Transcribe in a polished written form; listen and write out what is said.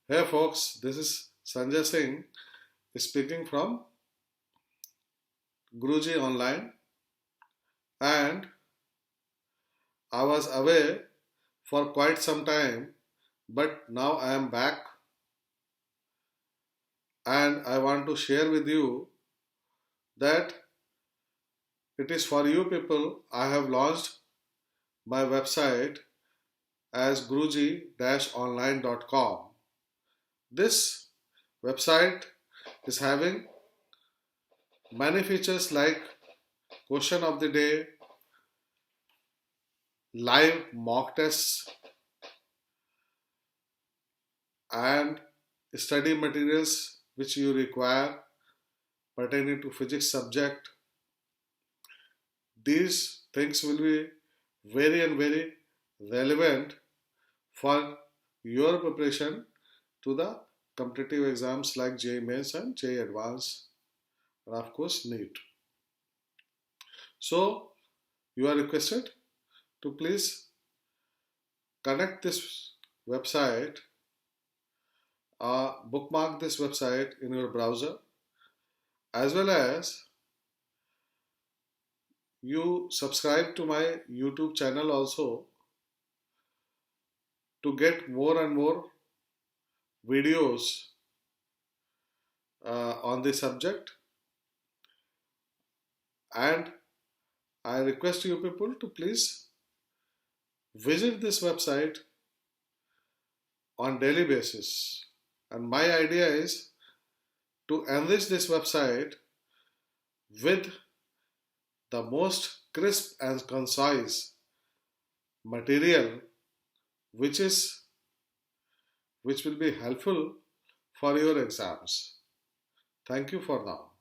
Hey folks, this is Sanjay Singh speaking from Guruji-Online, and I was away for quite some time, but now I am back and I want to share with you that it is for you people. I have launched my website as Guruji-Online.com. This website is having many features like question of the day, live mock tests, and study materials which you require pertaining to physics subject. These things will be very relevant for your preparation to the competitive exams like JEE Mains and JEE Advanced, and of course NEET. So you are requested to please connect this website, bookmark this website in your browser, as well as you subscribe to my YouTube channel also to get more and more videos on this subject. And I request you people to please visit this website on daily basis. And my idea is to enrich this website with the most crisp and concise material which will be helpful for your exams. Thank you for now.